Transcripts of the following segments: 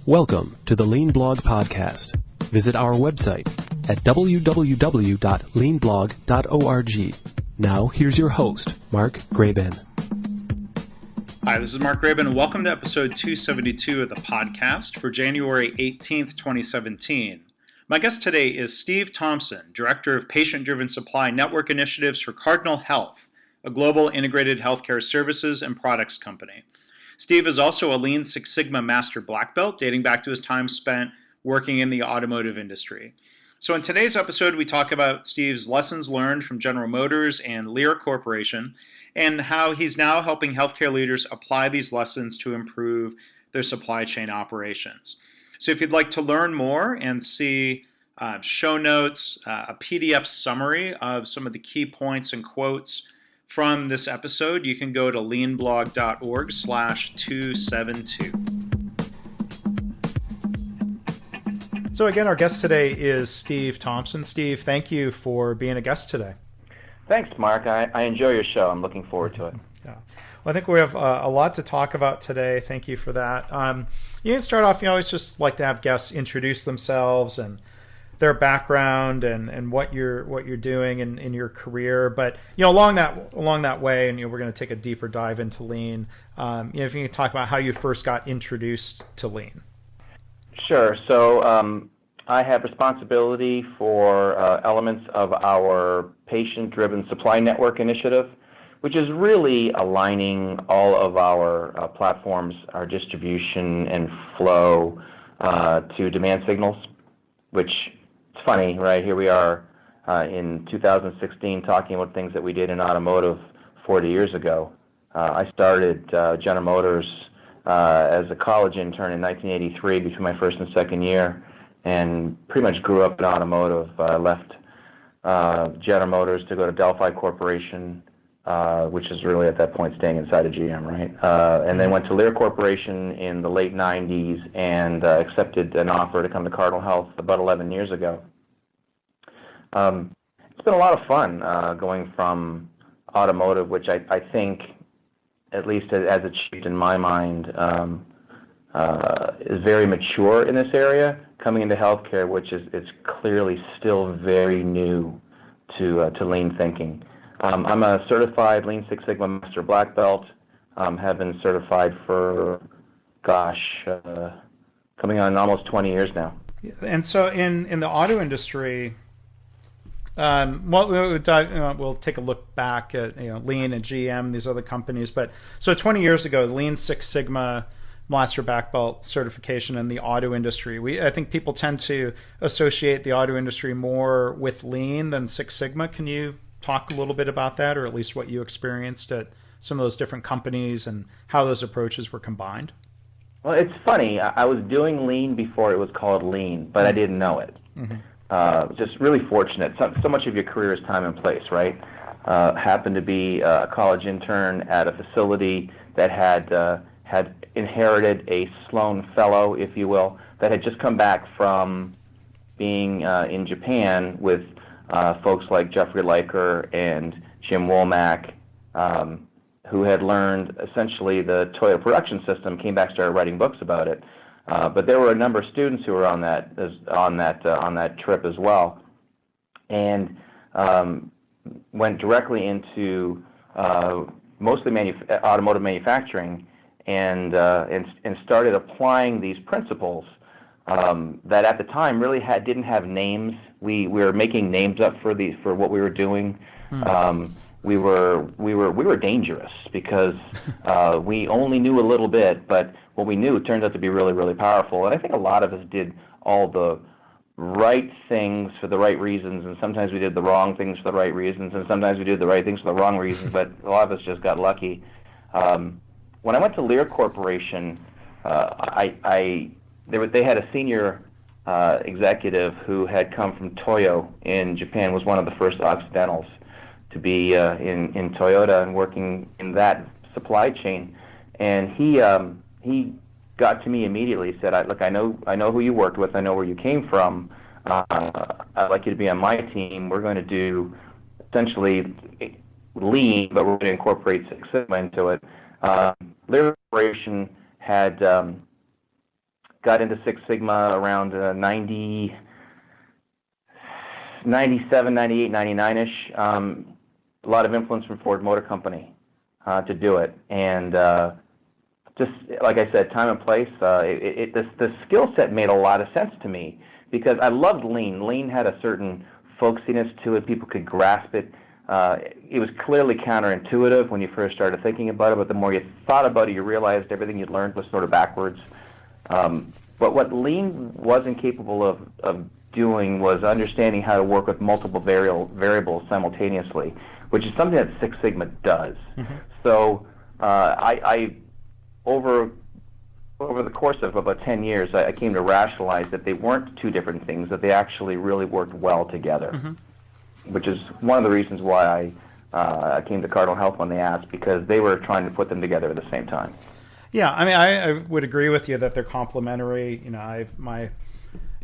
Welcome to the Lean Blog Podcast. Visit our website at www.leanblog.org. Now, here's your host, Mark Graban. Hi, this is Mark Graban, and welcome to episode 272 of the podcast for January 18th, 2017. My guest today is Steve Thompson, Director of Patient-Driven Supply Network Initiatives for Cardinal Health, a global integrated healthcare services and products company. Steve is also a Lean Six Sigma Master Black Belt, dating back to his time spent working in the automotive industry. So in today's episode, we talk about Steve's lessons learned from General Motors and Lear Corporation, and how he's now helping healthcare leaders apply these lessons to improve their supply chain operations. So if you'd like to learn more and see show notes, a PDF summary of some of the key points and quotes from this episode, you can go to leanblog.org/272. So again, our guest today is Steve Thompson. Steve, thank you for being a guest today. Thanks, Mark. I enjoy your show. I'm looking forward to it. Yeah. Well, I think we have a lot to talk about today. Thank you for that. You can start off, always just like to have guests introduce themselves and their background and what you're doing in your career. But along that way, and we're going to take a deeper dive into Lean. If you can talk about how you first got introduced to Lean. Sure. So I have responsibility for elements of our Patient-Driven Supply Network initiative, which is really aligning all of our platforms, our distribution and flow to demand signals, which it's funny, right? Here we are in 2016 talking about things that we did in automotive 40 years ago. I started General Motors as a college intern in 1983 between my first and second year, and pretty much grew up in automotive. Left General Motors to go to Delphi Corporation, which is really at that point staying inside of GM, right? And then went to Lear Corporation in the late 90s and accepted an offer to come to Cardinal Health about 11 years ago. It's been a lot of fun going from automotive, which I think, at least as achieved in my mind, is very mature in this area, coming into healthcare, which is clearly still very new to lean thinking. I'm a certified Lean Six Sigma Master Black Belt. Have been certified for, coming on almost 20 years now. And so in the auto industry, we'll take a look back at Lean and GM, these other companies. But so 20 years ago, the Lean Six Sigma Master Black Belt certification in the auto industry. I think people tend to associate the auto industry more with Lean than Six Sigma. Can you talk a little bit about that, or at least what you experienced at some of those different companies and how those approaches were combined? Well, it's funny. I was doing Lean before it was called Lean, but I didn't know it. Mm-hmm. Just really fortunate. So much of your career is time and place, right? Happened to be a college intern at a facility that had inherited a Sloan Fellow, if you will, that had just come back from being in Japan with folks like Jeffrey Leiker and Jim Womack, who had learned essentially the Toyota production system, came back, started writing books about it. But there were a number of students who were on that trip as well, and went directly into mostly automotive manufacturing, and started applying these principles that at the time really didn't have names. We were making names up for what we were doing. We were dangerous because we only knew a little bit, but what we knew turned out to be really, really powerful. And I think a lot of us did all the right things for the right reasons, and sometimes we did the wrong things for the right reasons, and sometimes we did the right things for the wrong reasons, but a lot of us just got lucky. When I went to Lear Corporation, they had a senior executive who had come from Toyo in Japan, was one of the first Occidentals to be in Toyota and working in that supply chain. And he got to me immediately, said, "Look, I know who you worked with. I know where you came from. I'd like you to be on my team. We're going to do essentially Lean, but we're going to incorporate Six Sigma into it." Lear Corporation had got into Six Sigma around 97, 98, 99-ish. A lot of influence from Ford Motor Company to do it. And just like I said, time and place, the skill set made a lot of sense to me because I loved Lean. Lean had a certain folksiness to it. People could grasp it. It was clearly counterintuitive when you first started thinking about it, but the more you thought about it, you realized everything you'd learned was sort of backwards. But what Lean wasn't capable of doing was understanding how to work with multiple variables simultaneously, which is something that Six Sigma does. Mm-hmm. So I over the course of about 10 years, I came to rationalize that they weren't two different things, that they actually really worked well together, mm-hmm. which is one of the reasons why I came to Cardinal Health when they asked, because they were trying to put them together at the same time. Yeah, I mean, I would agree with you that they're complementary.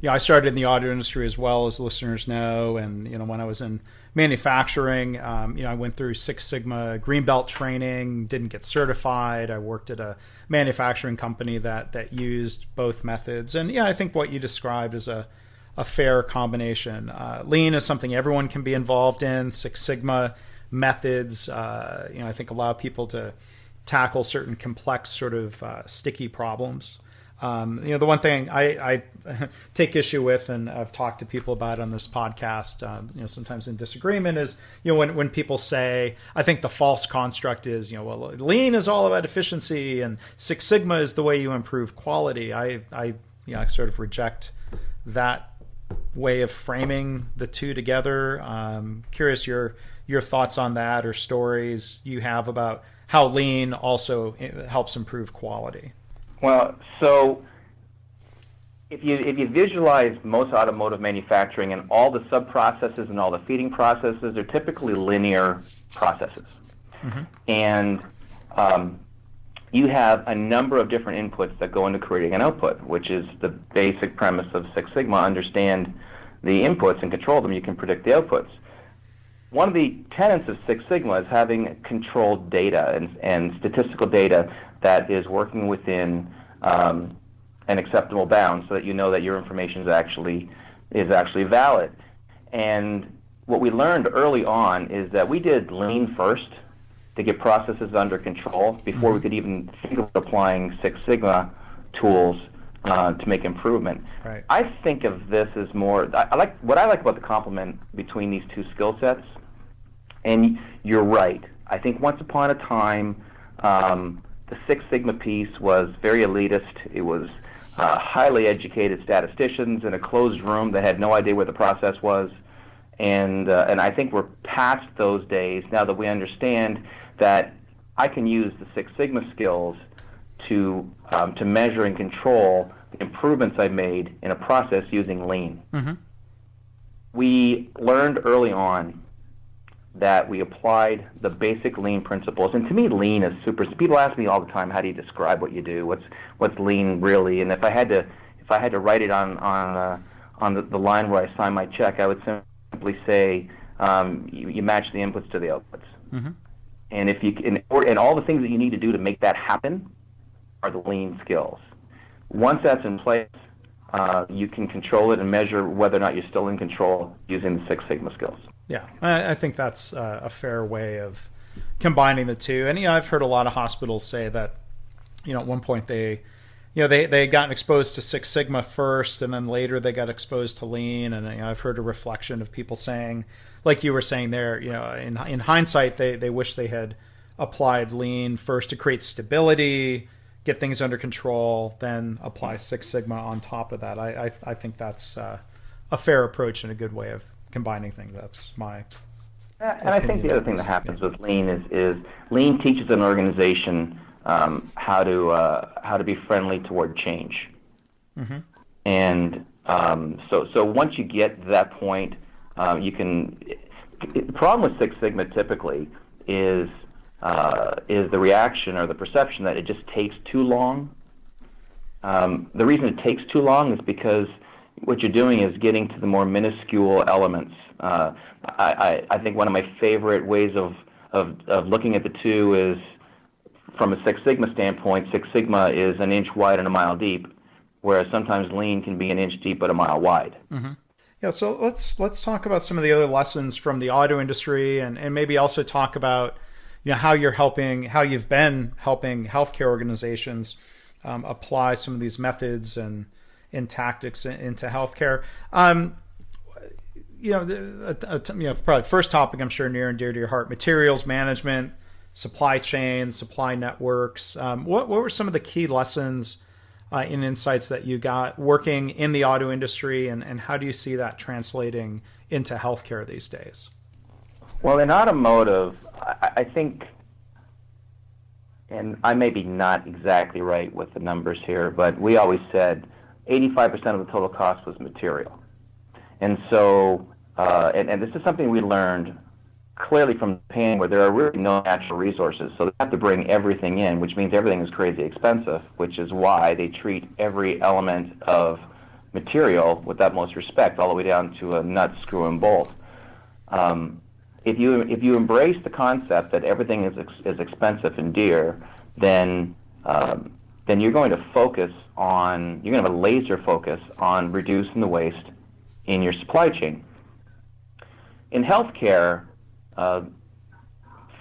I started in the auto industry as well, as listeners know, and when I was in manufacturing, I went through Six Sigma Green Belt training, didn't get certified. I worked at a manufacturing company that used both methods, and I think what you described is a fair combination. Lean is something everyone can be involved in. Six Sigma methods, I think allow people to tackle certain complex sort of sticky problems. The one thing I take issue with, and I've talked to people about on this podcast, sometimes in disagreement, is when people say, I think the false construct is, well, Lean is all about efficiency and Six Sigma is the way you improve quality. I sort of reject that way of framing the two together. Curious your thoughts on that, or stories you have about how Lean also helps improve quality. Well, so if you visualize most automotive manufacturing, and all the sub-processes and all the feeding processes, they're typically linear processes. Mm-hmm. And you have a number of different inputs that go into creating an output, which is the basic premise of Six Sigma. Understand the inputs and control them, you can predict the outputs. One of the tenets of Six Sigma is having controlled data and statistical data that is working within an acceptable bound, so that you know that your information is actually valid. And what we learned early on is that we did Lean first to get processes under control before we could even think of applying Six Sigma tools to make improvement. Right. I think of this as more. What I like about the complement between these two skill sets. And you're right. I think once upon a time, the Six Sigma piece was very elitist. It was highly educated statisticians in a closed room that had no idea where the process was. And I think we're past those days now that we understand that I can use the Six Sigma skills to measure and control the improvements I made in a process using Lean. Mm-hmm. We learned early on that we applied the basic Lean principles, and to me, Lean is super. People ask me all the time, "How do you describe what you do? What's Lean really?" And if I had to write it on the line where I sign my check, I would simply say, you match the inputs to the outputs, mm-hmm. and if you and all the things that you need to do to make that happen are the Lean skills. Once that's in place, you can control it and measure whether or not you're still in control using the Six Sigma skills. Yeah, I think that's a fair way of combining the two. And I've heard a lot of hospitals say that, at one point they gotten exposed to Six Sigma first, and then later they got exposed to Lean. And I've heard a reflection of people saying, like you were saying there, in hindsight, they wish they had applied Lean first to create stability, get things under control, then apply Six Sigma on top of that. I think that's a fair approach and a good way of combining things. That's my and I think the other thing that happens with Lean is Lean teaches an organization how to be friendly toward change. Mm-hmm. And so once you get to that point, you can. The problem with Six Sigma typically is the reaction or the perception that it just takes too long. The reason it takes too long is because what you're doing is getting to the more minuscule elements. I think one of my favorite ways of looking at the two is from a Six Sigma standpoint. Six Sigma is an inch wide and a mile deep, whereas sometimes lean can be an inch deep but a mile wide. Mm-hmm. Yeah, so let's talk about some of the other lessons from the auto industry, and maybe also talk about how you've been helping healthcare organizations apply some of these methods and tactics into healthcare. Probably first topic I'm sure near and dear to your heart: materials management, supply chains, supply networks. What were some of the key lessons and insights that you got working in the auto industry, and how do you see that translating into healthcare these days? Well, in automotive, I think, and I may be not exactly right with the numbers here, but we always said 85% of the total cost was material. And so, and this is something we learned clearly from Japan, where there are really no natural resources. So they have to bring everything in, which means everything is crazy expensive, which is why they treat every element of material with utmost respect, all the way down to a nut, screw, and bolt. If you embrace the concept that everything is expensive and dear, then you're going to have a laser focus on reducing the waste in your supply chain. In healthcare,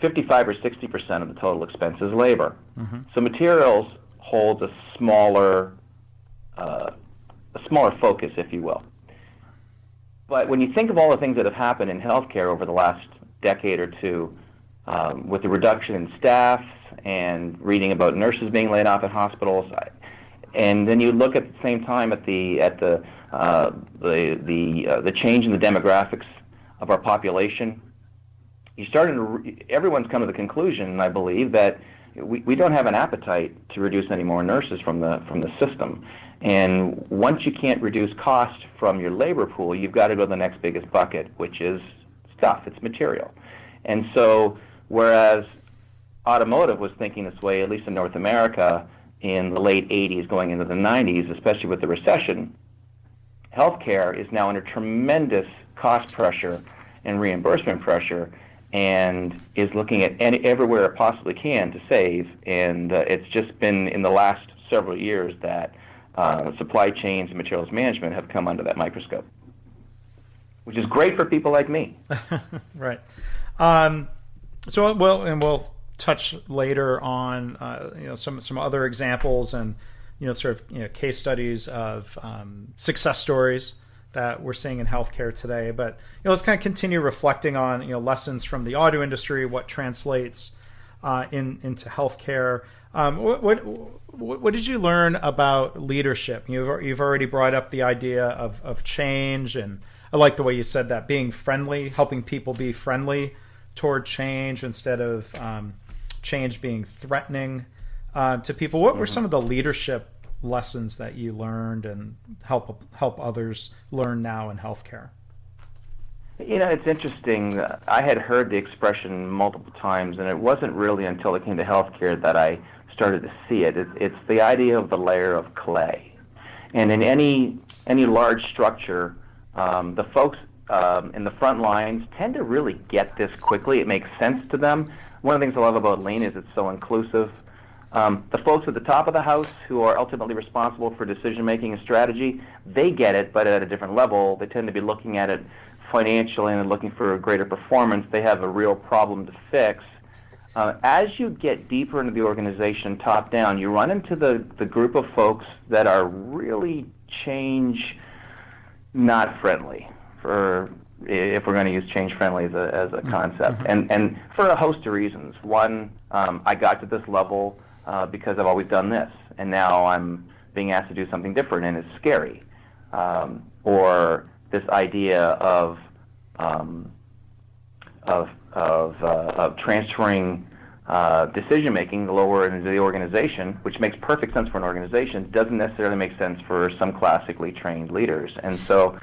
55 or 60% of the total expense is labor. Mm-hmm. So materials holds a smaller focus, if you will. But when you think of all the things that have happened in healthcare over the last decade or two, with the reduction in staff and reading about nurses being laid off at hospitals, and then you look at the same time at the change in the demographics of our population, everyone's come to the conclusion, I believe, that we don't have an appetite to reduce any more nurses from the system. And once you can't reduce cost from your labor pool, you've got to go to the next biggest bucket, which is stuff. It's material. And so, whereas automotive was thinking this way, at least in North America, in the late 80s going into the 90s, especially with the recession, healthcare is now under tremendous cost pressure and reimbursement pressure, and is looking at everywhere it possibly can to save. And it's just been in the last several years that supply chains and materials management have come under that microscope, which is great for people like me. Right. So we'll touch later on some other examples and case studies of success stories that we're seeing in healthcare today. But let's kind of continue reflecting on lessons from the auto industry, what translates into healthcare. What did you learn about leadership? You've already brought up the idea of change, and I like the way you said that, being friendly, helping people be friendly toward change instead of change being threatening to people. What were some of the leadership lessons that you learned and help others learn now in healthcare? It's interesting. I had heard the expression multiple times, and it wasn't really until it came to healthcare that I started to see it. It's the idea of the layer of clay. And in any large structure, the folks in the front lines tend to really get this quickly. It makes sense to them. One of the things I love about Lean is it's so inclusive. The folks at the top of the house who are ultimately responsible for decision-making and strategy, they get it, but at a different level. They tend to be looking at it financially and looking for a greater performance. They have a real problem to fix. As you get deeper into the organization, top down, you run into the group of folks that are really change not friendly, if we're going to use change friendly as a concept. And for a host of reasons. One, I got to this level because I've always done this, and now I'm being asked to do something different, and it's scary. Or this idea of transferring decision making lower into the organization, which makes perfect sense for an organization, doesn't necessarily make sense for some classically trained leaders. And so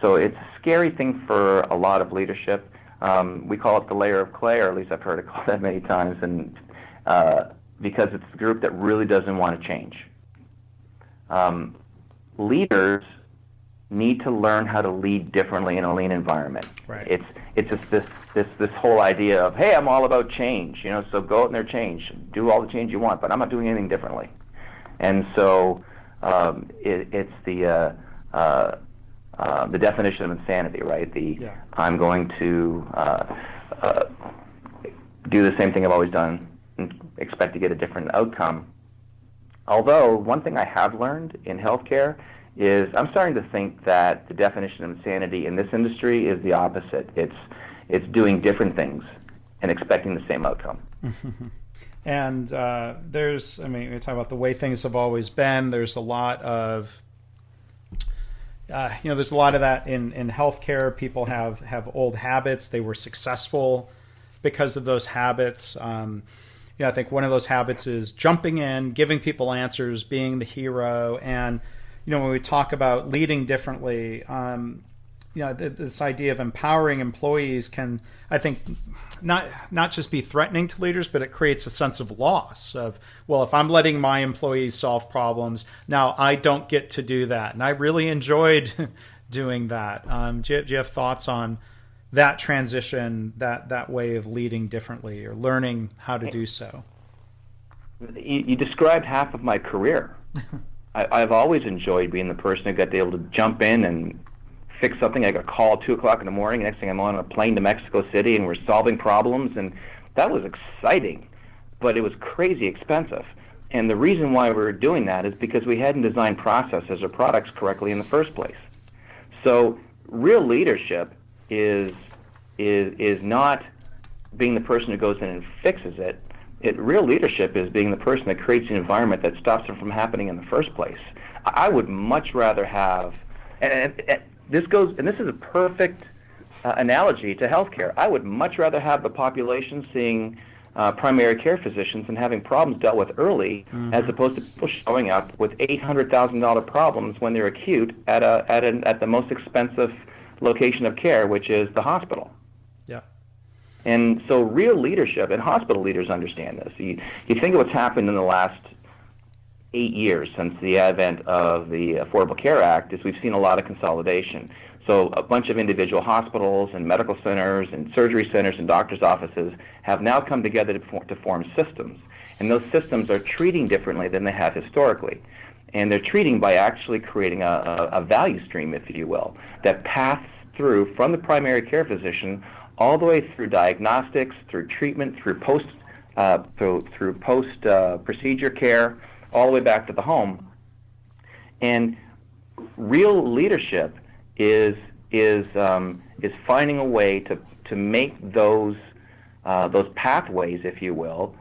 it's a scary thing for a lot of leadership. We call it the layer of clay, or at least I've heard it called that many times, and because it's the group that really doesn't want to change. Leaders need to learn how to lead differently in a lean environment. Right. It's just this whole idea of, hey, I'm all about change, so go out and there change, do all the change you want, but I'm not doing anything differently. And so it's the definition of insanity, right? I'm going to do the same thing I've always done and expect to get a different outcome. Although, one thing I have learned in healthcare is I'm starting to think that the definition of insanity in this industry is the opposite. It's doing different things and expecting the same outcome. And we talk about the way things have always been. There's a lot of there's a lot of that in healthcare. People have old habits. They were successful because of those habits. I think one of those habits is jumping in, giving people answers, being the hero. And, when we talk about leading differently, this idea of empowering employees can, I think, not just be threatening to leaders, but it creates a sense of loss of, well, if I'm letting my employees solve problems, now I don't get to do that. And I really enjoyed doing that. Do you have thoughts on that transition, that way of leading differently or learning how to do so? You described half of my career. I've always enjoyed being the person who got to be able to jump in and fix something. I got a call at 2 o'clock in the morning. Next thing I'm on a plane to Mexico City, and we're solving problems. And that was exciting, but it was crazy expensive. And the reason why we were doing that is because we hadn't designed processes or products correctly in the first place. So real leadership is not being the person who goes in and fixes it. Real leadership is being the person that creates an environment that stops it from happening in the first place. I would much rather have, and this is a perfect analogy to healthcare. I would much rather have the population seeing primary care physicians and having problems dealt with early, as opposed to people showing up with $800,000 problems when they're acute at the most expensive location of care, which is the hospital. Yeah. And so real leadership, and hospital leaders understand this. You think of what's happened in the last 8 years since the advent of the Affordable Care Act, is we've seen a lot of consolidation. So a bunch of individual hospitals and medical centers and surgery centers and doctors' offices have now come together to form systems. And those systems are treating differently than they have historically. And they're treating by actually creating a value stream, if you will, that paths through from the primary care physician all the way through diagnostics, through treatment, through post procedure care, all the way back to the home. And real leadership is finding a way to make those pathways, if you will,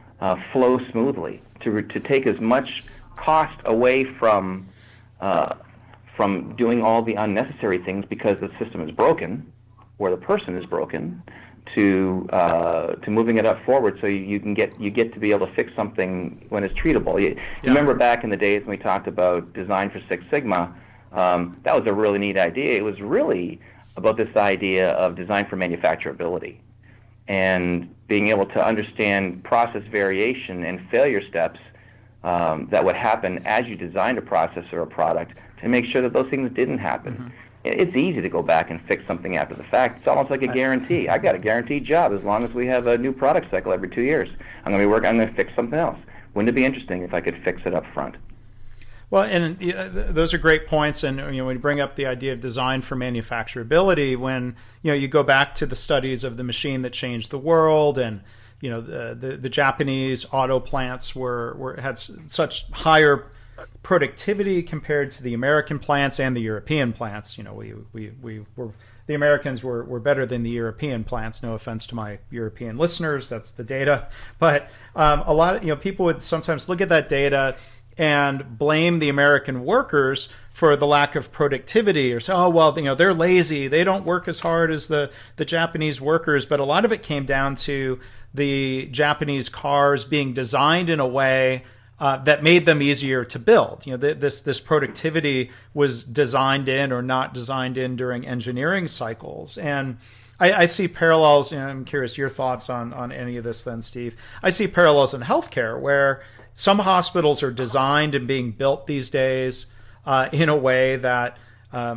flow smoothly, to take as much cost away from doing all the unnecessary things because the system is broken or the person is broken, to moving it up forward so you get to be able to fix something when it's treatable. You remember back in the days when we talked about design for Six Sigma, that was a really neat idea. It was really about this idea of design for manufacturability and being able to understand process variation and failure steps that would happen as you designed a process or a product to make sure that those things didn't happen. It's easy to go back and fix something after the fact. It's almost like a guarantee. I got a guaranteed job as long as we have a new product cycle every 2 years. I'm going to fix something else. Wouldn't it be interesting if I could fix it up front? Well, and those are great points. And when you bring up the idea of design for manufacturability, when you go back to the studies of the machine that changed the world, and the Japanese auto plants had such higher productivity compared to the American plants and the European plants. The Americans were better than the European plants. No offense to my European listeners, that's the data. But a lot of people would sometimes look at that data and blame the American workers for the lack of productivity, or say, oh well, they're lazy, they don't work as hard as the Japanese workers. But a lot of it came down to the Japanese cars being designed in a way that made them easier to build. This productivity was designed in or not designed in during engineering cycles. And I see parallels, and I'm curious your thoughts on any of this then, Steve. I see parallels in healthcare where some hospitals are designed and being built these days in a way that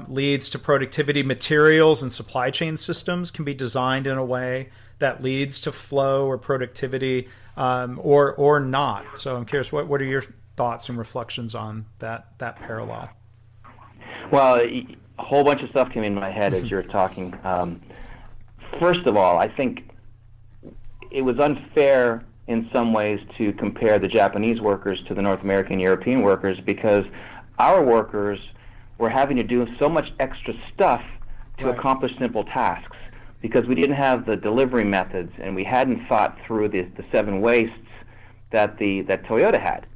leads to productivity. Materials and supply chain systems can be designed in a way that leads to flow or productivity, or not. So I'm curious, what are your thoughts and reflections on that parallel? Well, a whole bunch of stuff came in my head as you're talking. First of all, I think it was unfair in some ways to compare the Japanese workers to the North American European workers, because our workers were having to do so much extra stuff to accomplish simple tasks, because we didn't have the delivery methods and we hadn't thought through the 7 wastes that Toyota had.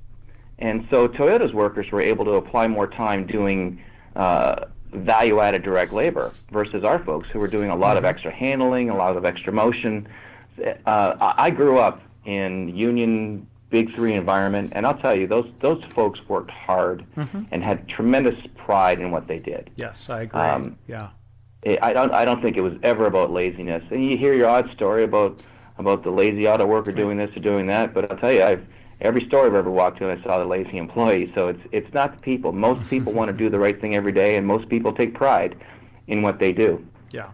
And so Toyota's workers were able to apply more time doing value-added direct labor versus our folks who were doing a lot of extra handling, a lot of extra motion. I grew up in union Big 3 environment, and I'll tell you, those folks worked hard and had tremendous pride in what they did. Yes, I agree. I don't think it was ever about laziness. And you hear your odd story about the lazy auto worker doing this or doing that, but I'll tell you, every store I've ever walked to, I saw the lazy employee. So it's not the people. Most people want to do the right thing every day, and most people take pride in what they do. Yeah.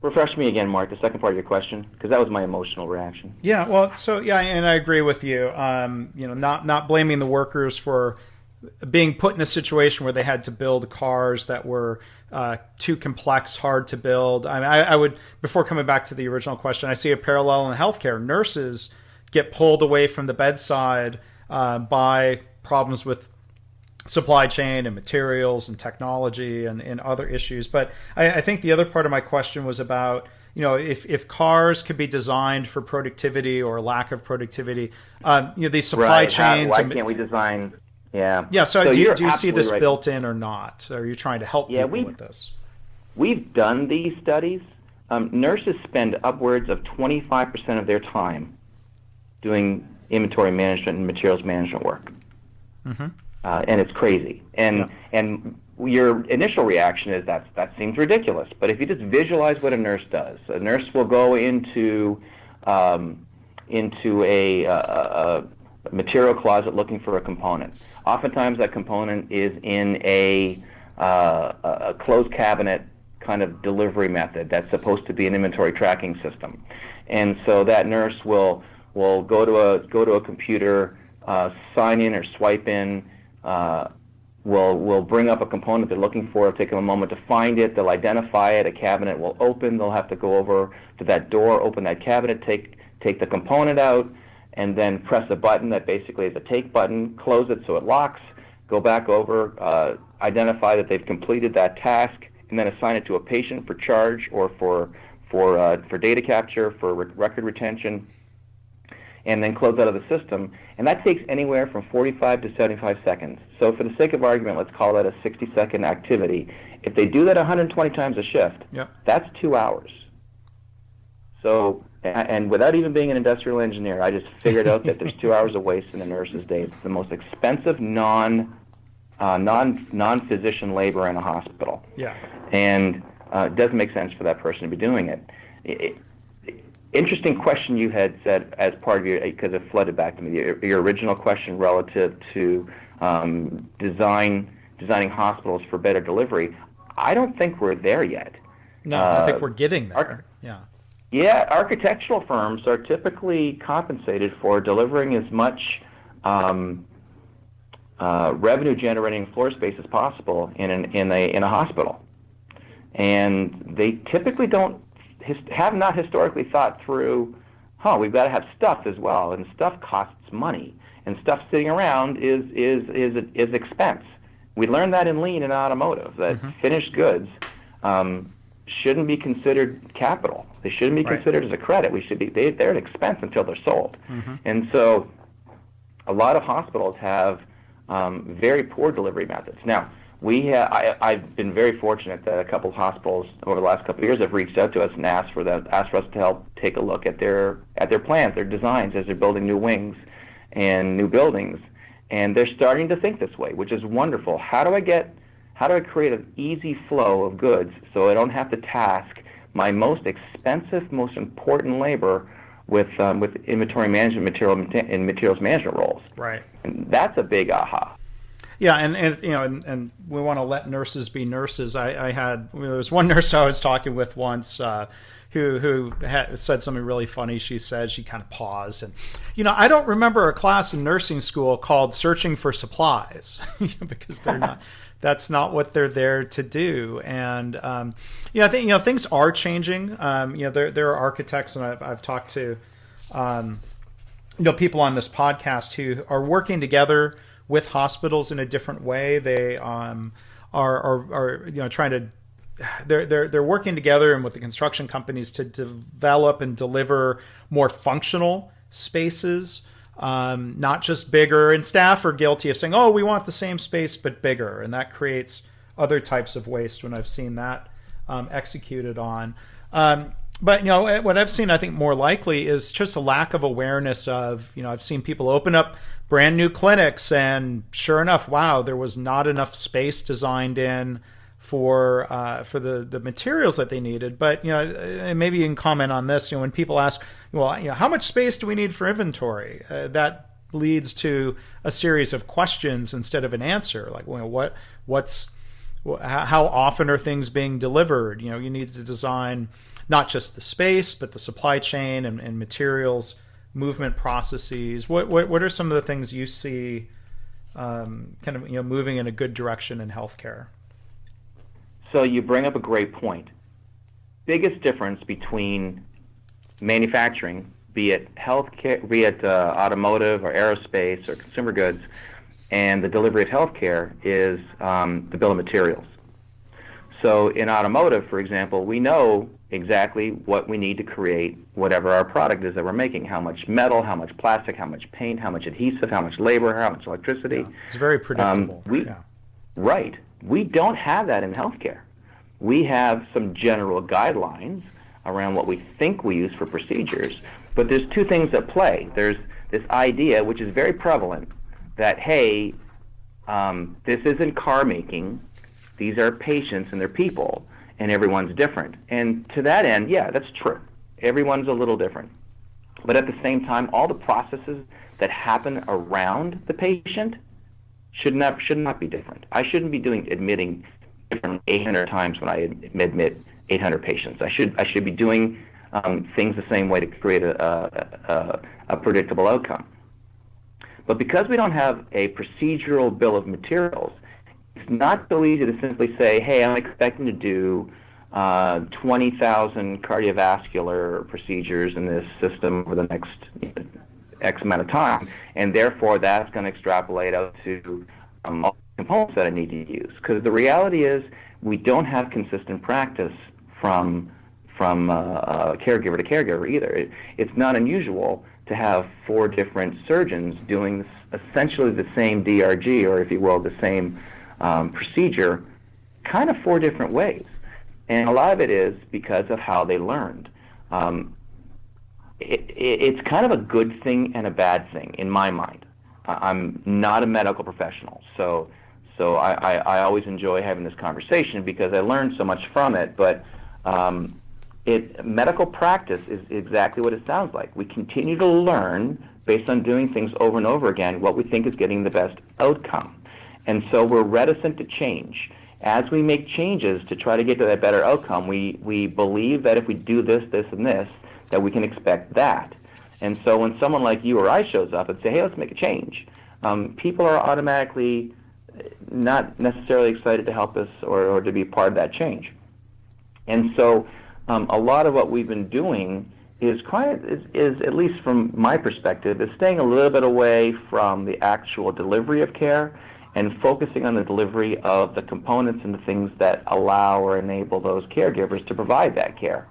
Refresh me again, Mark, the second part of your question, because that was my emotional reaction. Yeah, well, and I agree with you. Not blaming the workers for being put in a situation where they had to build cars that were too complex, hard to build. I would, before coming back to the original question, I see a parallel in healthcare. Nurses get pulled away from the bedside by problems with supply chain and materials and technology and other issues. But I think the other part of my question was about, if cars could be designed for productivity or lack of productivity, these supply chains. Why can't we design? Yeah. Yeah. So do you see this built in or not? Are you trying to help people with this? We've done these studies. Nurses spend upwards of 25% of their time doing inventory management and materials management work. And it's crazy. And your initial reaction is that seems ridiculous. But if you just visualize what a nurse does, a nurse will go into a material closet looking for a component. Oftentimes that component is in a closed cabinet kind of delivery method that's supposed to be an inventory tracking system. And so that nurse will go to a computer, sign in or swipe in, will bring up a component they're looking for. It'll take them a moment to find it. They'll identify it. A cabinet will open. They'll have to go over to that door, open that cabinet, take the component out, and then press a button that basically is a take button, close it so it locks, go back over, identify that they've completed that task, and then assign it to a patient for charge or for data capture, for record retention, and then close out of the system. And that takes anywhere from 45 to 75 seconds. So for the sake of argument, let's call that a 60-second activity. If they do that 120 times a shift, that's 2 hours. So, and without even being an industrial engineer, I just figured out that there's 2 hours of waste in a nurse's day. It's the most expensive non-physician labor in a hospital. Yeah. And it doesn't make sense for that person to be doing it. Interesting question you had said as part of your, because it flooded back to me, your original question relative to designing hospitals for better delivery. I don't think we're there yet. No, I think we're getting there. Yeah, architectural firms are typically compensated for delivering as much revenue-generating floor space as possible in a hospital, and they typically have not historically thought through, we've got to have stuff as well, and stuff costs money, and stuff sitting around is expense. We learned that in lean and automotive, that finished goods shouldn't be considered capital. They shouldn't be considered as a credit. They're an expense until they're sold. And so a lot of hospitals have very poor delivery methods. Now, I've been very fortunate that a couple of hospitals over the last couple of years have reached out to us and asked for us to help take a look at their plans, their designs as they're building new wings and new buildings. And they're starting to think this way, which is wonderful. How do I create an easy flow of goods so I don't have to task my most expensive, most important labor with inventory management, materials management roles? Right. And that's a big aha. Yeah, and you know, and we want to let nurses be nurses. There was one nurse I was talking with once who had said something really funny. She said, she kind of paused, and you know, I don't remember a class in nursing school called "Searching for Supplies" because they're not. That's not what they're there to do. And you know, I think, you know, things are changing. You know, there are architects, and I've talked to you know, people on this podcast who are working together with hospitals in a different way. They are you know, trying to they're working together and with the construction companies to develop and deliver more functional spaces, not just bigger. And staff are guilty of saying, "Oh, we want the same space but bigger," and that creates other types of waste when I've seen that executed on. But, you know, what I've seen, I think, more likely is just a lack of awareness of, you know, I've seen people open up brand new clinics, and sure enough, wow, there was not enough space designed in for the materials that they needed. But, you know, and maybe you can comment on this. You know, when people ask, well, you know, how much space do we need for inventory? That leads to a series of questions instead of an answer. Like, well, how often are things being delivered? You know, you need to design not just the space, but the supply chain and materials, movement processes. What are some of the things you see kind of, you know, moving in a good direction in healthcare? So you bring up a great point. Biggest difference between manufacturing, be it healthcare, be it automotive or aerospace or consumer goods, and the delivery of healthcare is the bill of materials. So in automotive, for example, we know exactly what we need to create whatever our product is that we're making. How much metal, how much plastic, how much paint, how much adhesive, how much labor, how much electricity. Yeah, it's very predictable. Right. We don't have that in healthcare. We have some general guidelines around what we think we use for procedures, but there's two things at play. There's this idea, which is very prevalent, that, hey, this isn't car making, these are patients and they're people, and everyone's different. And to that end, yeah, that's true. Everyone's a little different. But at the same time, all the processes that happen around the patient should not be different. I shouldn't be admitting different 800 times when I admit 800 patients. I should be doing things the same way to create a predictable outcome. But because we don't have a procedural bill of materials, it's not so easy to simply say, hey, I'm expecting to do 20,000 cardiovascular procedures in this system over the next X amount of time, and therefore that's going to extrapolate out to all the components that I need to use. Because the reality is we don't have consistent practice from caregiver to caregiver either. It's not unusual to have 4 different surgeons doing essentially the same DRG, or if you will, the same procedure, kind of 4 different ways. And a lot of it is because of how they learned. It's kind of a good thing and a bad thing in my mind. I'm not a medical professional, so I always enjoy having this conversation because I learned so much from it. But medical practice is exactly what it sounds like. We continue to learn based on doing things over and over again what we think is getting the best outcome. And so we're reticent to change. As we make changes to try to get to that better outcome, we believe that if we do this, this, and this, that we can expect that. And so when someone like you or I shows up and say, hey, let's make a change, people are automatically not necessarily excited to help us or to be part of that change. And so a lot of what we've been doing is at least from my perspective, is staying a little bit away from the actual delivery of care and focusing on the delivery of the components and the things that allow or enable those caregivers to provide that care.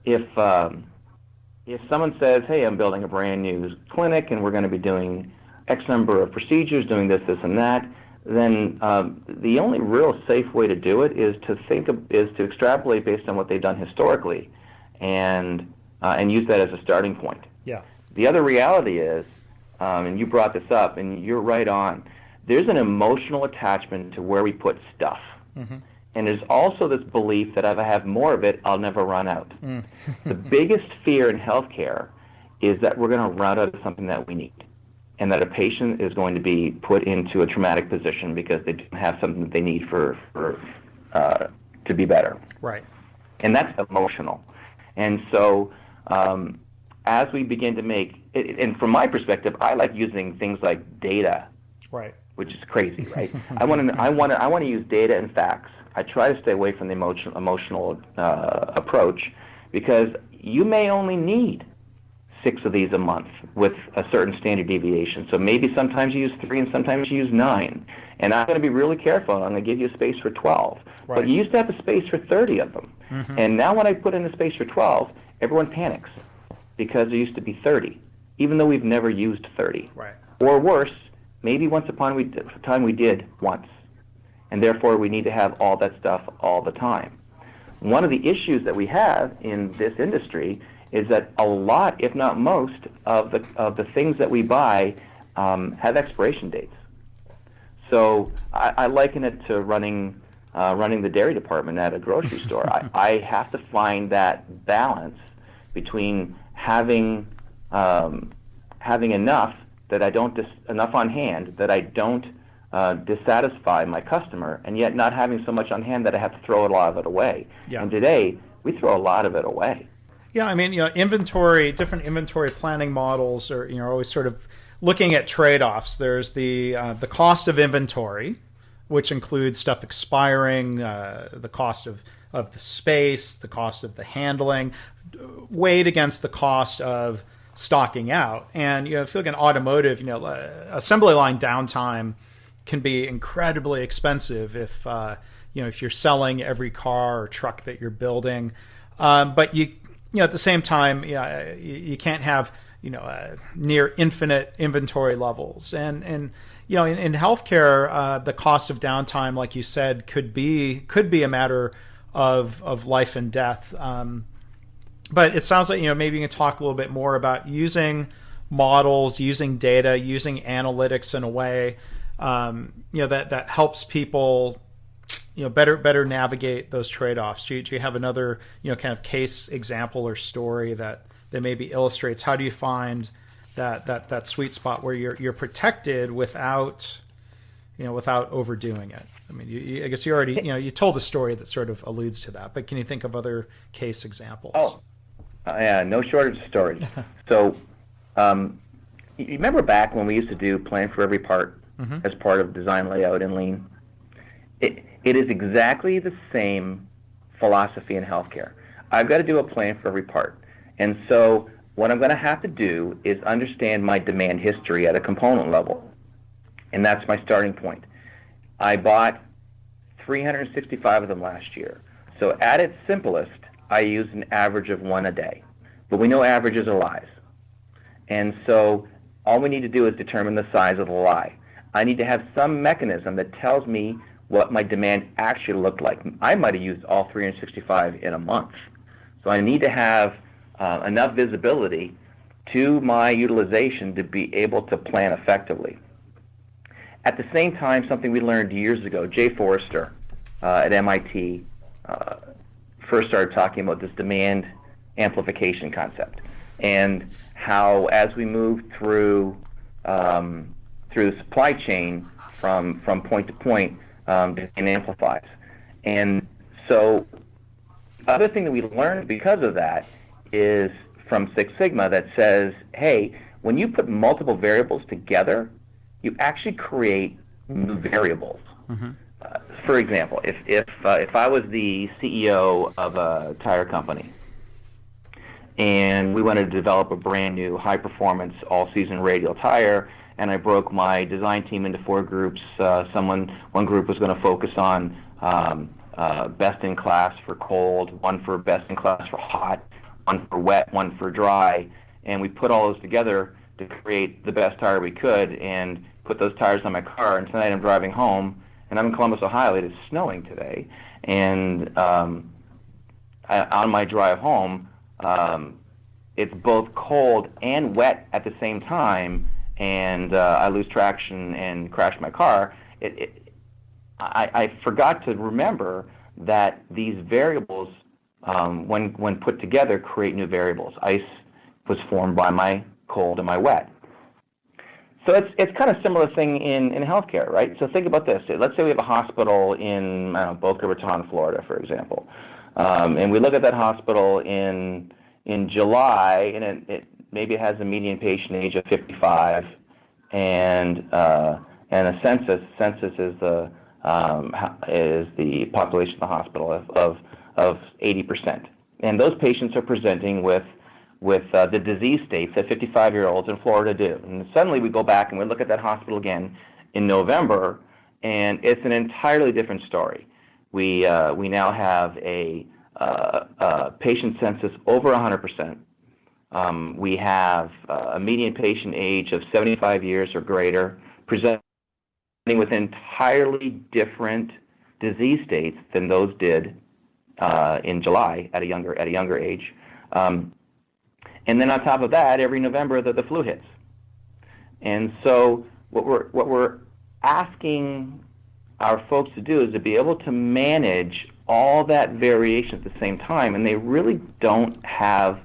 If someone says, hey, I'm building a brand new clinic and we're going to be doing X number of procedures, doing this, this, and that, then the only real safe way to do it is to extrapolate based on what they've done historically, and use that as a starting point. Yeah. The other reality is, and you brought this up, and you're right on, there's an emotional attachment to where we put stuff. Mm-hmm. And there's also this belief that if I have more of it, I'll never run out. The biggest fear in healthcare is that we're going to run out of something that we need. and that a patient is going to be put into a traumatic position because they don't have something that they need to be better. Right. And that's emotional. And so as we begin to make, and from my perspective, I like using things like data, right, which is crazy, right? I want to use data and facts. I try to stay away from the emotional approach, because you may only need 6 of these a month with a certain standard deviation. So maybe sometimes you use 3 and sometimes you use 9. And I'm going to be really careful, and I'm going to give you a space for 12. Right. But you used to have a space for 30 of them. And now when I put in a space for 12, everyone panics because there used to be 30, even though we've never used 30. Right. Or worse, maybe once upon a time we did once. And therefore we need to have all that stuff all the time. One of the issues that we have in this industry is that a lot, if not most, of the things that we buy have expiration dates. So I liken it to running the dairy department at a grocery store. I have to find that balance between having enough that I don't enough on hand that I don't dissatisfy my customer, and yet not having so much on hand that I have to throw a lot of it away. Yeah. And today we throw a lot of it away. Yeah, I mean, different inventory planning models are, always sort of looking at trade-offs. There's the cost of inventory, which includes stuff expiring, the cost of the space, the cost of the handling, weighed against the cost of stocking out. And if you look at automotive, assembly line downtime can be incredibly expensive if you're selling every car or truck that you're building. But at the same time, you can't have near infinite inventory levels. And in healthcare, the cost of downtime, like you said, could be a matter of life and death. But it sounds like maybe you can talk a little bit more about using models, using data, using analytics in a way that helps people better navigate those trade-offs. Do you have another kind of case example or story that maybe illustrates how do you find that sweet spot where you're protected without overdoing it? I mean, I guess you already you told a story that sort of alludes to that, but can you think of other case examples? Yeah, no shortage of stories. So you remember back when we used to do plan for every part as part of design layout in Lean? It is exactly the same philosophy in healthcare. I've got to do a plan for every part. And so what I'm going to have to do is understand my demand history at a component level. And that's my starting point. I bought 365 of them last year. So at its simplest, I use an average of 1 a day. But we know averages are lies. And so all we need to do is determine the size of the lie. I need to have some mechanism that tells me what my demand actually looked like. I might have used all 365 in a month. So I need to have enough visibility to my utilization to be able to plan effectively. At the same time, something we learned years ago, Jay Forrester at MIT first started talking about this demand amplification concept, and how as we move through the supply chain from point to point, it amplifies. And so the other thing that we learned because of that is from Six Sigma that says, hey, when you put multiple variables together, you actually create new variables. For example, if I was the CEO of a tire company and we wanted to develop a brand new high-performance all-season radial tire, and I broke my design team into 4 groups. One group was going to focus on best in class for cold, one for best in class for hot, one for wet, one for dry, and we put all those together to create the best tire we could and put those tires on my car. And tonight I'm driving home, and I'm in Columbus, Ohio. It is snowing today, and on my drive home, it's both cold and wet at the same time, and I lose traction and crash my car. I forgot to remember that these variables, when put together, create new variables. Ice was formed by my cold and my wet. So it's kind of similar thing in healthcare, right? So think about this. Let's say we have a hospital in Boca Raton, Florida, for example, and we look at that hospital in July, and it maybe it has a median patient age of 55, and a census is the population of the hospital of 80%, and those patients are presenting with the disease states that 55-year-olds in Florida do. And suddenly we go back and we look at that hospital again in November, and it's an entirely different story. We now have a patient census over 100%. We have a median patient age of 75 years or greater, presenting with entirely different disease states than those did in July at a younger age. And then on top of that, every November the flu hits. And so what we're asking our folks to do is to be able to manage all that variation at the same time, and they really don't have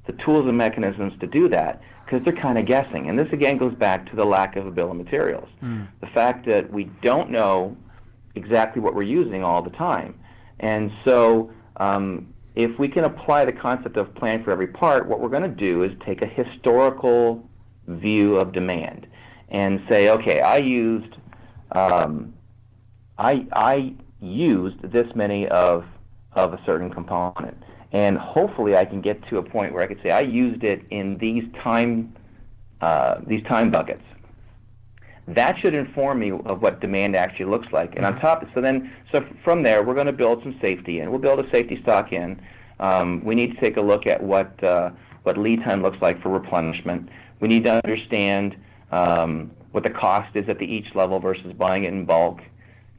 the tools and mechanisms to do that because they're kind of guessing. And this again goes back to the lack of a bill of materials. The fact that we don't know exactly what we're using all the time. And so if we can apply the concept of plan for every part, what we're going to do is take a historical view of demand and say, okay, I used this many of a certain component, and hopefully I can get to a point where I could say I used it in these time buckets. That should inform me of what demand actually looks like. And on top, so from there, we're going to build some safety in. We'll build a safety stock in. We need to take a look at what lead time looks like for replenishment. We need to understand what the cost is at each level versus buying it in bulk.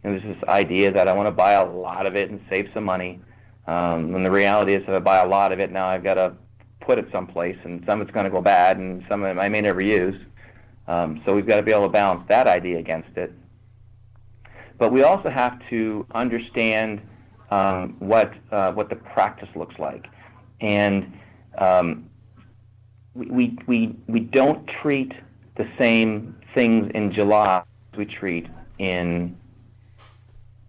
And there's this idea that I want to buy a lot of it and save some money. And the reality is, if I buy a lot of it, now I've got to put it someplace, and some of it's going to go bad, and some of it I may never use. So we've got to be able to balance that idea against it. But we also have to understand what the practice looks like, and we don't treat the same things in July as we treat in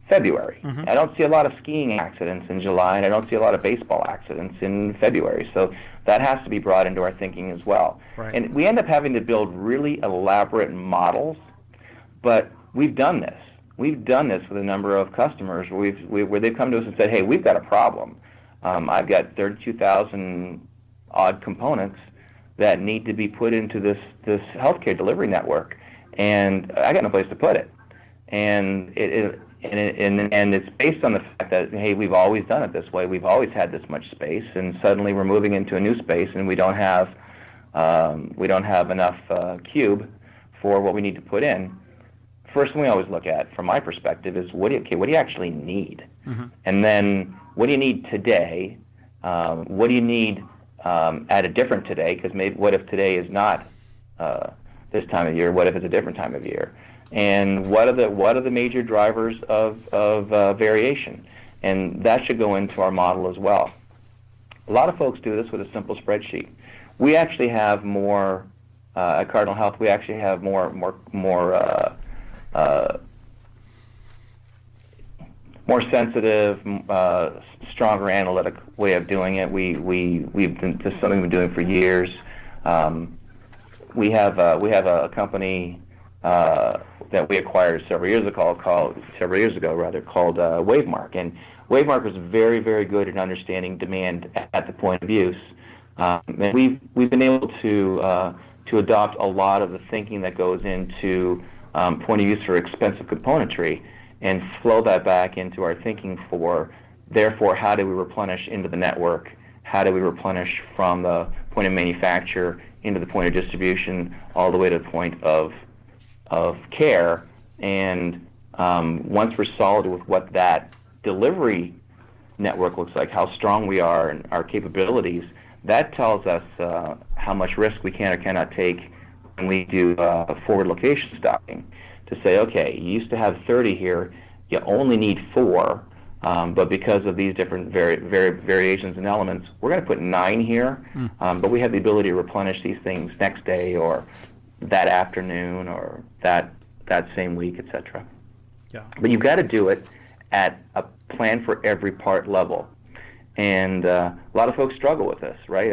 February. I don't see a lot of skiing accidents in July, and I don't see a lot of baseball accidents in February. So that has to be brought into our thinking as well. Right. And we end up having to build really elaborate models, but we've done this. We've done this with a number of customers where they've come to us and said, hey, we've got a problem. I've got 32,000 odd components that need to be put into this healthcare delivery network, and I got no place to put it. And it's based on the fact that, hey, we've always done it this way. We've always had this much space, and suddenly we're moving into a new space, and we don't have enough cube for what we need to put in. First thing we always look at, from my perspective, is what do you actually need, and then what do you need today? What do you need at a different today? Because maybe what if today is not this time of year? What if it's a different time of year? And what are the major drivers of variation? And that should go into our model as well. A lot of folks do this with a simple spreadsheet. We actually have more at Cardinal Health. We actually have more sensitive, stronger analytic way of doing it. We've been, this is something we've been doing for years. We have a company that we acquired several years ago called Wavemark, and Wavemark was very, very good at understanding demand at the point of use. And we've been able to adopt a lot of the thinking that goes into point of use for expensive componentry and flow that back into our thinking for, therefore, how do we replenish into the network? How do we replenish from the point of manufacture into the point of distribution, all the way to the point of care? And once we're solid with what that delivery network looks like, how strong we are and our capabilities, that tells us how much risk we can or cannot take when we do forward location stocking, to say, okay, you used to have 30 here, you only need 4, but because of these different variations and elements, we're going to put 9 here, but we have the ability to replenish these things next day or that afternoon or that same week, etc. Yeah. But you've got to do it at a plan for every part level, and a lot of folks struggle with this, right?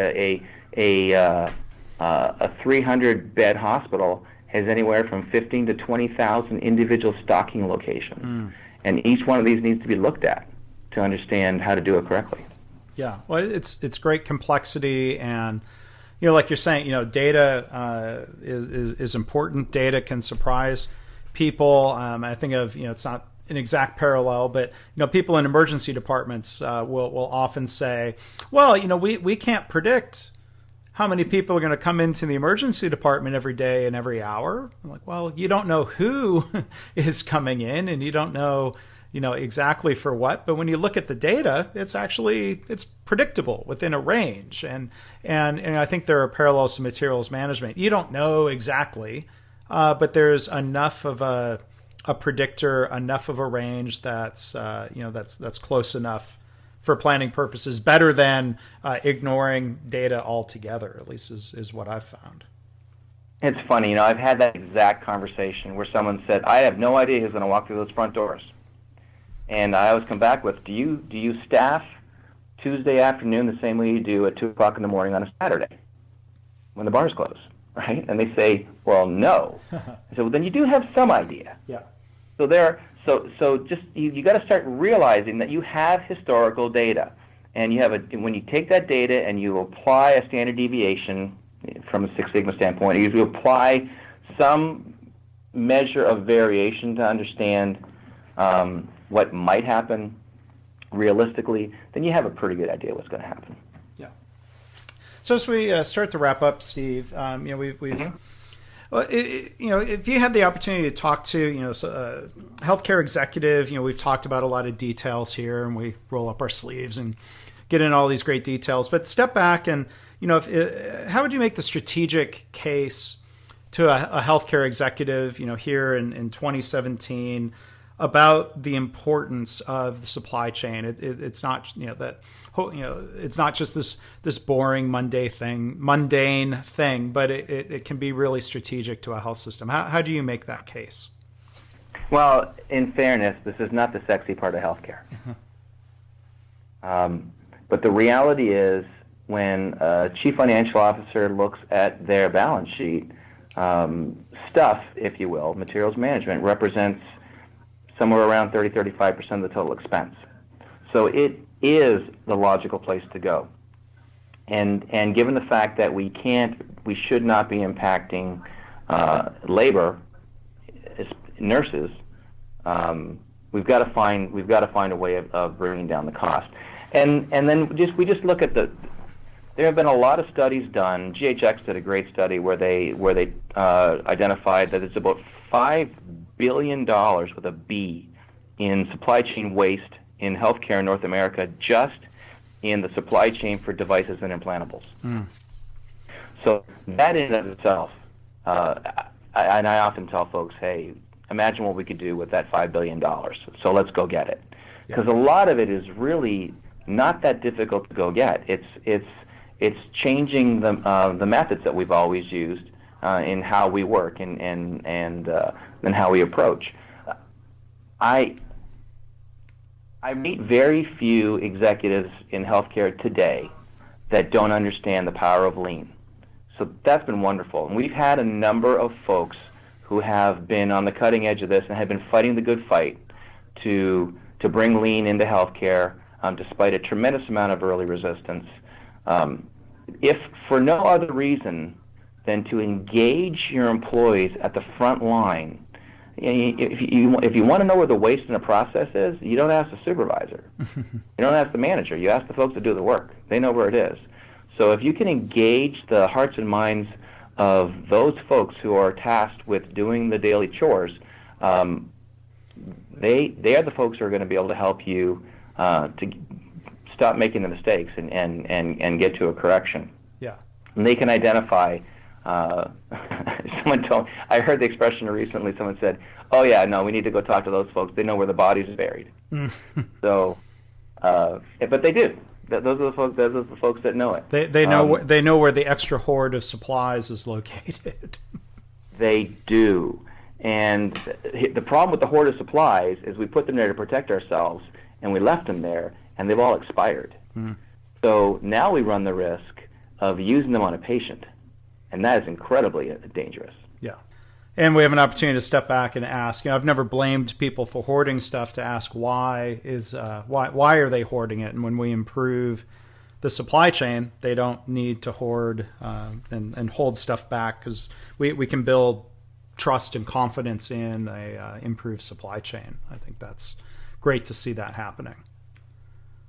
A 300-bed hospital has anywhere from 15 to 20,000 individual stocking locations, and each one of these needs to be looked at to understand how to do it correctly. Yeah, well, it's great complexity, and like you're saying, data is important. Data can surprise people. I think of it's not an exact parallel, but people in emergency departments will often say, well, we can't predict how many people are going to come into the emergency department every day and every hour. I'm like, well, you don't know who is coming in, and you don't know exactly for what, but when you look at the data, it's predictable within a range, and I think there are parallels to materials management. You don't know exactly, but there's enough of a predictor, enough of a range that's close enough for planning purposes, better than ignoring data altogether. At least is what I've found. It's funny, I've had that exact conversation where someone said, "I have no idea who's going to walk through those front doors." And I always come back with, do you staff Tuesday afternoon the same way you do at 2 o'clock in the morning on a Saturday when the bars close, right? And they say, well, no. I said, well, then you do have some idea. Yeah. So just you got to start realizing that you have historical data, and when you take that data and you apply a standard deviation from a Six Sigma standpoint, you apply some measure of variation to understand what might happen realistically, then you have a pretty good idea what's going to happen. Yeah. So as we start to wrap up, Steve, we've well, if you had the opportunity to talk to a healthcare executive, we've talked about a lot of details here, and we roll up our sleeves and get in all these great details. But step back and how would you make the strategic case to a healthcare executive, here in 2017? About the importance of the supply chain. It's not it's not just this boring mundane thing, but it can be really strategic to a health system. How do you make that case? Well, in fairness, this is not the sexy part of healthcare. But the reality is, when a chief financial officer looks at their balance sheet, stuff, if you will, materials management represents somewhere around 30-35% of the total expense. So it is the logical place to go. And given the fact that we should not be impacting labor, nurses, we've got to find a way of bringing down the cost. And then we just look at there have been a lot of studies done. GHX did a great study where they identified that it's about $5 billion with a B in supply chain waste in healthcare in North America, just in the supply chain for devices and implantables. So that in and of itself, and I often tell folks, hey, imagine what we could do with that $5 billion. So let's go get it. Because a lot of it is really not that difficult to go get. It's changing the methods that we've always used in how we work and how we approach. I meet very few executives in healthcare today that don't understand the power of lean. So that's been wonderful. And we've had a number of folks who have been on the cutting edge of this and have been fighting the good fight to bring lean into healthcare, despite a tremendous amount of early resistance. If for no other reason than to engage your employees at the front line. If you want to know where the waste in a process is, you don't ask the supervisor. You don't ask the manager. You ask the folks that do the work. They know where it is. So if you can engage the hearts and minds of those folks who are tasked with doing the daily chores, they are the folks who are going to be able to help you to stop making the mistakes and get to a correction. Yeah. And they can identify. Someone told. I heard the expression recently. Someone said, "Oh yeah, no, we need to go talk to those folks. They know where the bodies are buried." So, but they do. Those are the folks. Those are the folks that know it. They know they know where the extra hoard of supplies is located. They do. And the problem with the hoard of supplies is we put them there to protect ourselves, and we left them there, and they've all expired. So now we run the risk of using them on a patient, and that is incredibly dangerous. Yeah. And we have an opportunity to step back and ask, I've never blamed people for hoarding stuff, to ask why are they hoarding it? And when we improve the supply chain, they don't need to hoard and hold stuff back, because we can build trust and confidence in a improved supply chain. I think that's great to see that happening.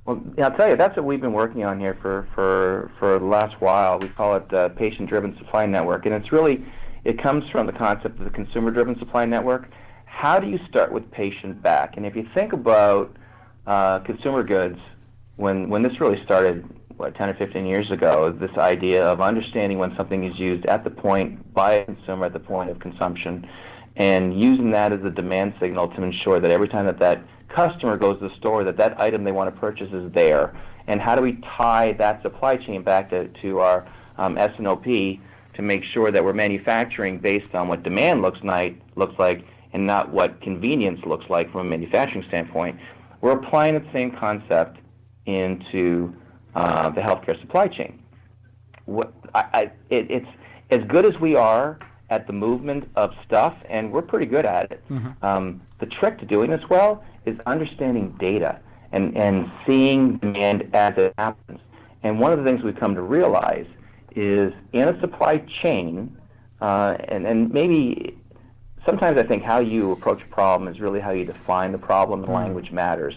Well, I'll tell you, that's what we've been working on here for the last while. We call it Patient-Driven Supply Network, and it comes from the concept of the Consumer-Driven Supply Network. How do you start with patient back? And if you think about consumer goods, when this really started, 10 or 15 years ago, this idea of understanding when something is used at the point by a consumer at the point of consumption, and using that as a demand signal to ensure that every time that customer goes to the store, that item they want to purchase is there. And how do we tie that supply chain back to our S&OP to make sure that we're manufacturing based on what demand looks like and not what convenience looks like from a manufacturing standpoint? We're applying the same concept into the healthcare supply chain. It's as good as we are at the movement of stuff, and we're pretty good at it. The trick to doing this well is understanding data and seeing demand as it happens. And one of the things we've come to realize is in a supply chain, and maybe sometimes I think how you approach a problem is really how you define the problem, and language matters.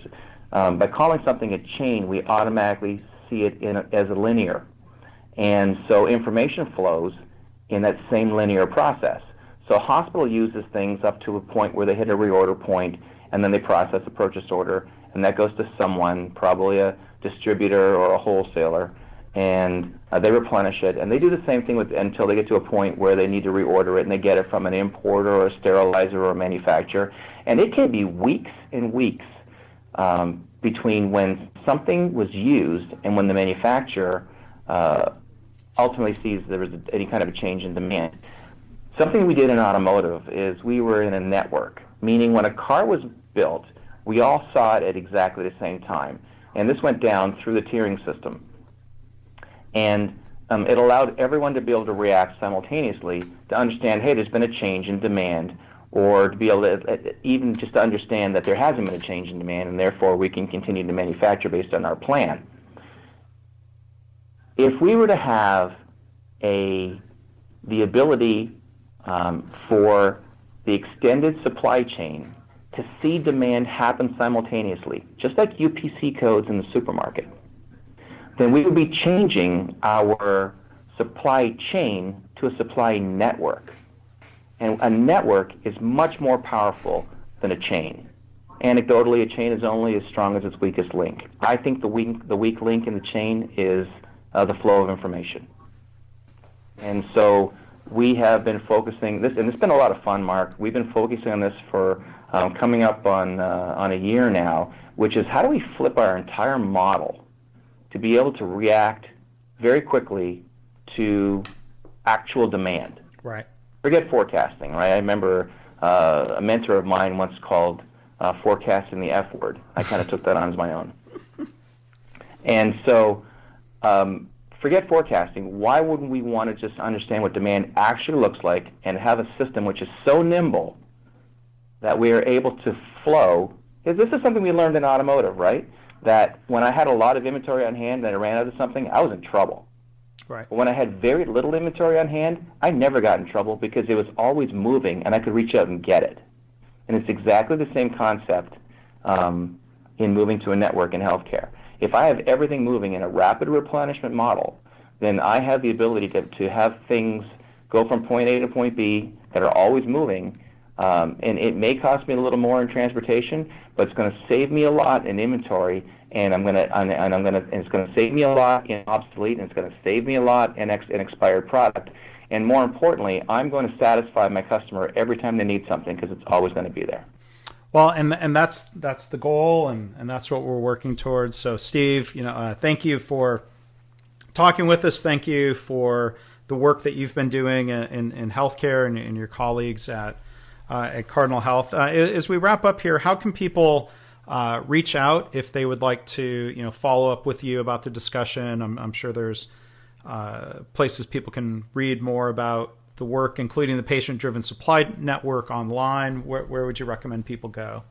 By calling something a chain, we automatically see it as a linear. And so information flows in that same linear process. So a hospital uses things up to a point where they hit a reorder point, and then they process a purchase order, and that goes to someone, probably a distributor or a wholesaler, and they replenish it. And they do the same thing until they get to a point where they need to reorder it, and they get it from an importer or a sterilizer or a manufacturer. And it can be weeks and weeks between when something was used and when the manufacturer ultimately sees there was any kind of a change in demand. Something we did in automotive is we were in a network, meaning when a car was built, we all saw it at exactly the same time. And this went down through the tiering system. And it allowed everyone to be able to react simultaneously to understand, hey, there's been a change in demand, or to be able to even just to understand that there hasn't been a change in demand, and therefore we can continue to manufacture based on our plan. If we were to have the ability for the extended supply chain to see demand happen simultaneously, just like UPC codes in the supermarket, then we would be changing our supply chain to a supply network. And a network is much more powerful than a chain. Anecdotally, a chain is only as strong as its weakest link. I think the weak link in the chain is the flow of information. And so we have been focusing this, and it's been a lot of fun, Mark. We've been focusing on this for coming up on a year now, which is how do we flip our entire model to be able to react very quickly to actual demand. Right. Forget forecasting, right? I remember a mentor of mine once called forecasting the F word. I kind of took that on as my own. And so forget forecasting. Why wouldn't we want to just understand what demand actually looks like and have a system which is so nimble that we are able to flow? This is something we learned in automotive, right? That when I had a lot of inventory on hand and I ran out of something, I was in trouble. Right. But when I had very little inventory on hand, I never got in trouble because it was always moving and I could reach out and get it. And it's exactly the same concept in moving to a network in healthcare. If I have everything moving in a rapid replenishment model, then I have the ability to have things go from point A to point B that are always moving. And it may cost me a little more in transportation, but it's going to save me a lot in inventory, and it's going to save me a lot in obsolete, and it's going to save me a lot in expired product. And more importantly, I'm going to satisfy my customer every time they need something because it's always going to be there. Well, and that's the goal, and that's what we're working towards. So, Steve, thank you for talking with us. Thank you for the work that you've been doing in healthcare and your colleagues at Cardinal Health. As we wrap up here, how can people reach out if they would like to, follow up with you about the discussion? I'm sure there's places people can read more about the work, including the Patient-Driven Supply Network online. Where would you recommend people go?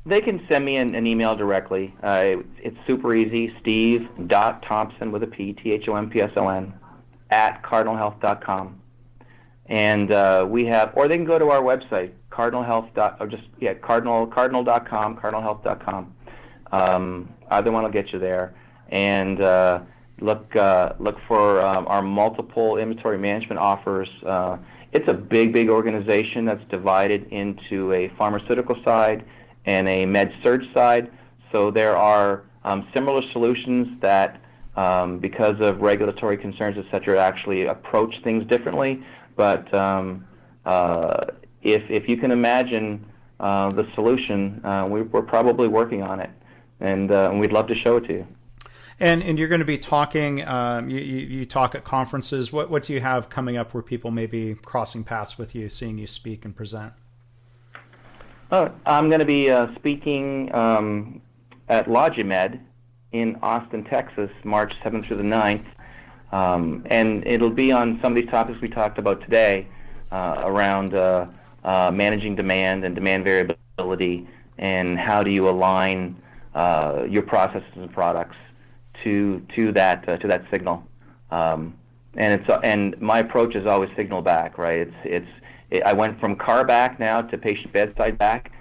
They can send me an email directly. It's super easy, steve.thompson with a P, Thompson, at cardinalhealth.com. And we have, or they can go to our website, cardinal.com, cardinalhealth.com. Either one will get you there. And look for our multiple inventory management offers. It's a big organization that's divided into a pharmaceutical side and a med-surg side. So there are similar solutions that, because of regulatory concerns, et cetera, actually approach things differently. But if you can imagine the solution, we're probably working on it, and we'd love to show it to you. And you're going to be talking, you talk at conferences. What do you have coming up where people may be crossing paths with you, seeing you speak and present? I'm going to be speaking at Logimed in Austin, Texas, March 7th through the 9th. And it'll be on some of these topics we talked about today, around managing demand and demand variability, and how do you align your processes and products to that signal. And my approach is always signal back, right? I went from car back now to patient bedside back.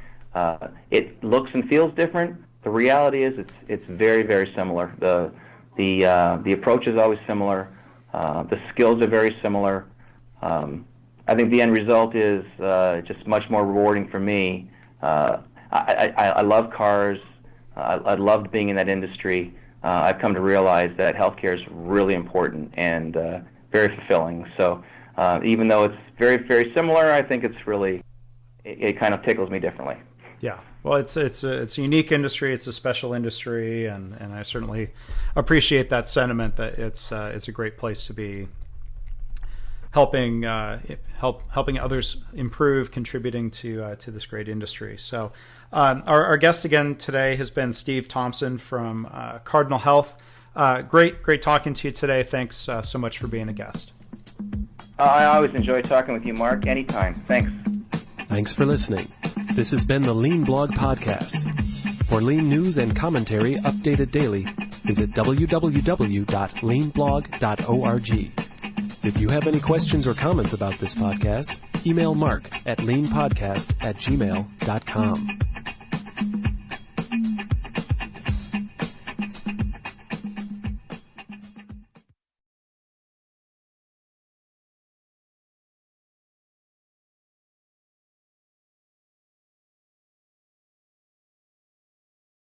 It looks and feels different. The reality is it's very similar. The approach is always similar. The skills are very similar. I think the end result is just much more rewarding for me. I love cars. I loved being in that industry. I've come to realize that healthcare is really important and very fulfilling. So even though it's very similar, I think it kind of tickles me differently. Yeah, well, it's a unique industry. It's a special industry, and I certainly appreciate that sentiment that it's a great place to be, helping others improve, contributing to this great industry. So our guest again today has been Steve Thompson from Cardinal Health. Great talking to you today. Thanks so much for being a guest. I always enjoy talking with you, Mark. Anytime. Thanks. Thanks for listening. This has been the Lean Blog Podcast. For lean news and commentary updated daily, visit www.leanblog.org. If you have any questions or comments about this podcast, email Mark at leanpodcast@gmail.com.